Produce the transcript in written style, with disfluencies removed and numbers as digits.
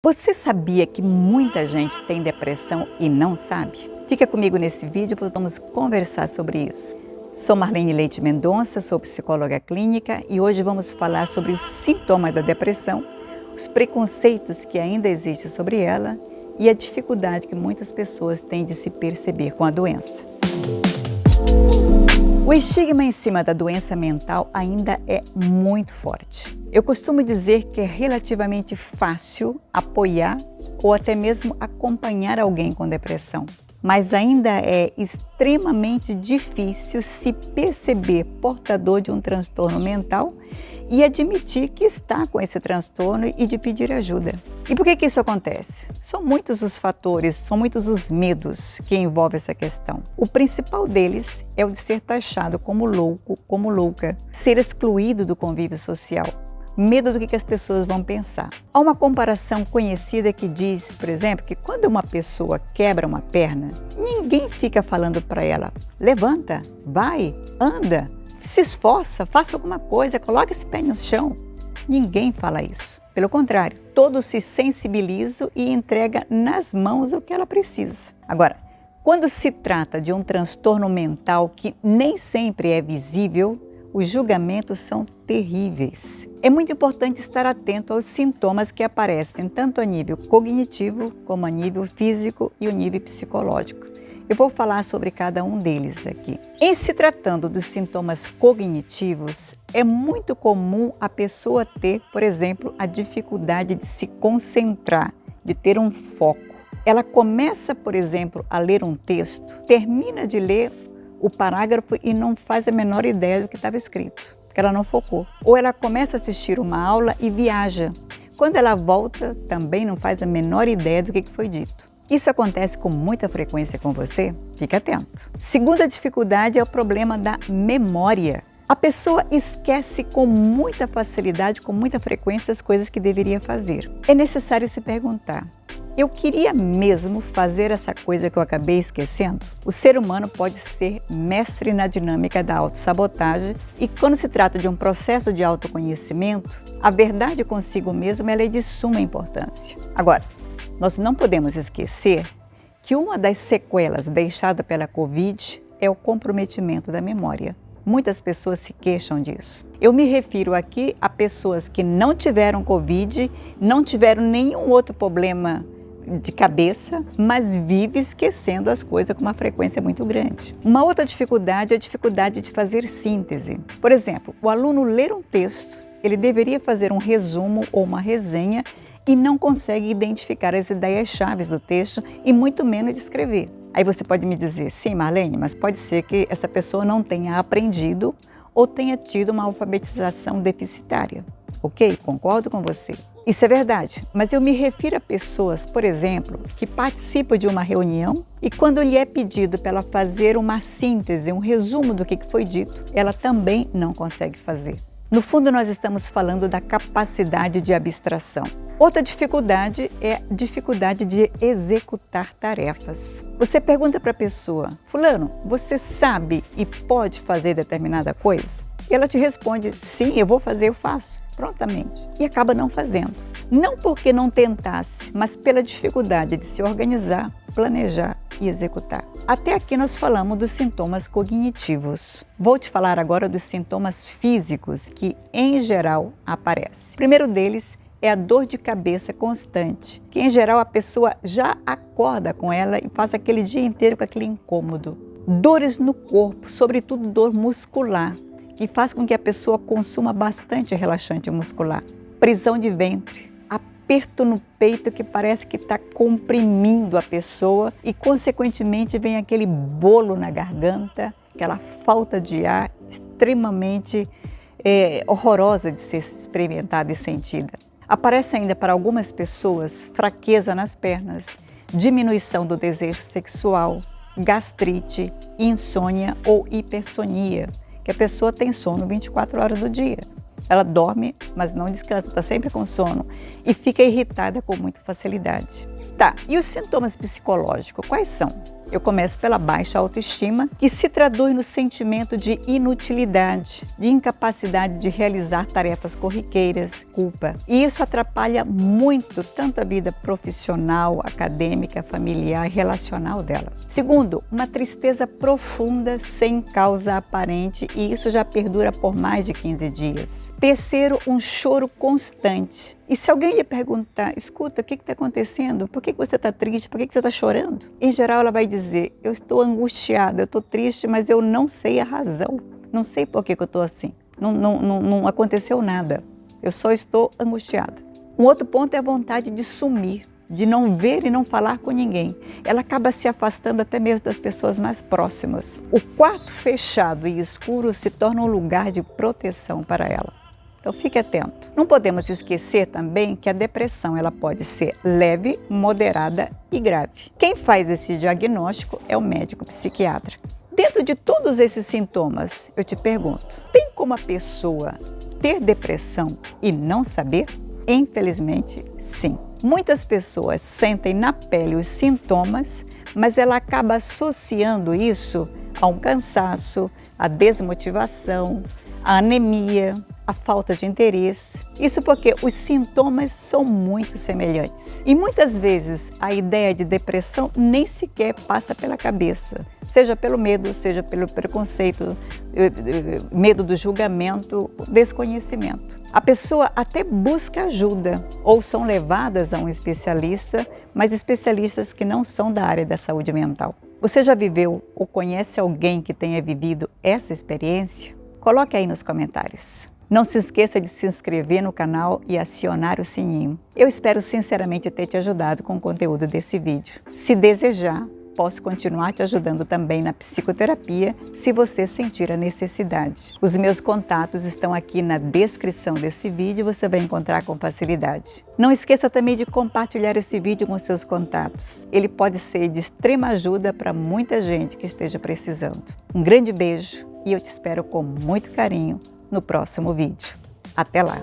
Você sabia que muita gente tem depressão e não sabe? Fica comigo nesse vídeo, porque vamos conversar sobre isso. Sou Marlene Leite Mendonça, sou psicóloga clínica e hoje vamos falar sobre os sintomas da depressão, os preconceitos que ainda existem sobre ela e a dificuldade que muitas pessoas têm de se perceber com a doença. O estigma em cima da doença mental ainda é muito forte. Eu costumo dizer que é relativamente fácil apoiar ou até mesmo acompanhar alguém com depressão, mas ainda é extremamente difícil se perceber portador de um transtorno mental e admitir que está com esse transtorno e de pedir ajuda. E por que isso acontece? São muitos os fatores, são muitos os medos que envolvem essa questão. O principal deles é o de ser taxado como louco, como louca, ser excluído do convívio social, medo do que as pessoas vão pensar. Há uma comparação conhecida que diz, por exemplo, que quando uma pessoa quebra uma perna, ninguém fica falando para ela, levanta, vai, anda, se esforça, faça alguma coisa, coloque esse pé no chão. Ninguém fala isso. Pelo contrário, todos se sensibilizam e entregam nas mãos o que ela precisa. Agora, quando se trata de um transtorno mental que nem sempre é visível, os julgamentos são terríveis. É muito importante estar atento aos sintomas que aparecem tanto a nível cognitivo, como a nível físico e o nível psicológico. Eu vou falar sobre cada um deles aqui. Em se tratando dos sintomas cognitivos, é muito comum a pessoa ter, por exemplo, a dificuldade de se concentrar, de ter um foco. Ela começa, por exemplo, a ler um texto, termina de ler o parágrafo e não faz a menor ideia do que estava escrito, porque ela não focou. Ou ela começa a assistir uma aula e viaja. Quando ela volta, também não faz a menor ideia do que foi dito. Isso acontece com muita frequência com você? Fique atento. Segunda dificuldade é o problema da memória. A pessoa esquece com muita facilidade, com muita frequência, as coisas que deveria fazer. É necessário se perguntar, eu queria mesmo fazer essa coisa que eu acabei esquecendo? O ser humano pode ser mestre na dinâmica da autossabotagem e quando se trata de um processo de autoconhecimento, a verdade consigo mesmo ela é de suma importância. Agora, nós não podemos esquecer que uma das sequelas deixadas pela Covid é o comprometimento da memória. Muitas pessoas se queixam disso. Eu me refiro aqui a pessoas que não tiveram Covid, não tiveram nenhum outro problema de cabeça, mas vive esquecendo as coisas com uma frequência muito grande. Uma outra dificuldade é a dificuldade de fazer síntese. Por exemplo, o aluno ler um texto, ele deveria fazer um resumo ou uma resenha e não consegue identificar as ideias-chave do texto e muito menos descrever. Aí você pode me dizer, sim, Marlene, mas pode ser que essa pessoa não tenha aprendido ou tenha tido uma alfabetização deficitária. Ok? Concordo com você. Isso é verdade, mas eu me refiro a pessoas, por exemplo, que participam de uma reunião e quando lhe é pedido para ela fazer uma síntese, um resumo do que foi dito, ela também não consegue fazer. No fundo, nós estamos falando da capacidade de abstração. Outra dificuldade é a dificuldade de executar tarefas. Você pergunta para a pessoa, fulano, você sabe e pode fazer determinada coisa? E ela te responde, sim, eu vou fazer, eu faço, prontamente. E acaba não fazendo. Não porque não tentasse, mas pela dificuldade de se organizar, planejar e executar. Até aqui nós falamos dos sintomas cognitivos. Vou te falar agora dos sintomas físicos que, em geral, aparecem. O primeiro deles é a dor de cabeça constante, que em geral a pessoa já acorda com ela e passa aquele dia inteiro com aquele incômodo. Dores no corpo, sobretudo dor muscular, que faz com que a pessoa consuma bastante relaxante muscular. Prisão de ventre, aperto no peito que parece que está comprimindo a pessoa e, consequentemente, vem aquele bolo na garganta, aquela falta de ar extremamente horrorosa de ser experimentada e sentida. Aparece ainda para algumas pessoas fraqueza nas pernas, diminuição do desejo sexual, gastrite, insônia ou hipersonia, que a pessoa tem sono 24 horas do dia. Ela dorme, mas não descansa, está sempre com sono e fica irritada com muita facilidade. Tá, e os sintomas psicológicos, quais são? Eu começo pela baixa autoestima, que se traduz no sentimento de inutilidade, de incapacidade de realizar tarefas corriqueiras, culpa. E isso atrapalha muito tanto a vida profissional, acadêmica, familiar e relacional dela. Segundo, uma tristeza profunda sem causa aparente, e isso já perdura por mais de 15 dias. Terceiro, um choro constante. E se alguém lhe perguntar, escuta, o que está acontecendo? Por que você está triste? Por que você está chorando? Em geral, ela vai dizer, eu estou angustiada, eu estou triste, mas eu não sei a razão. Não sei por que eu estou assim. Não aconteceu nada. Eu só estou angustiada. Um outro ponto é a vontade de sumir, de não ver e não falar com ninguém. Ela acaba se afastando até mesmo das pessoas mais próximas. O quarto fechado e escuro se torna um lugar de proteção para ela. Então fique atento. Não podemos esquecer também que a depressão ela pode ser leve, moderada e grave. Quem faz esse diagnóstico é o médico psiquiatra. Dentro de todos esses sintomas, eu te pergunto, tem como a pessoa ter depressão e não saber? Infelizmente, sim. Muitas pessoas sentem na pele os sintomas, mas ela acaba associando isso a um cansaço, a desmotivação, a anemia, a falta de interesse. Isso porque os sintomas são muito semelhantes. E muitas vezes a ideia de depressão nem sequer passa pela cabeça. Seja pelo medo, seja pelo preconceito, medo do julgamento, desconhecimento. A pessoa até busca ajuda ou são levadas a um especialista, mas especialistas que não são da área da saúde mental. Você já viveu ou conhece alguém que tenha vivido essa experiência? Coloque aí nos comentários. Não se esqueça de se inscrever no canal e acionar o sininho. Eu espero sinceramente ter te ajudado com o conteúdo desse vídeo. Se desejar, posso continuar te ajudando também na psicoterapia, se você sentir a necessidade. Os meus contatos estão aqui na descrição desse vídeo, você vai encontrar com facilidade. Não esqueça também de compartilhar esse vídeo com seus contatos. Ele pode ser de extrema ajuda para muita gente que esteja precisando. Um grande beijo e eu te espero com muito carinho no próximo vídeo. Até lá!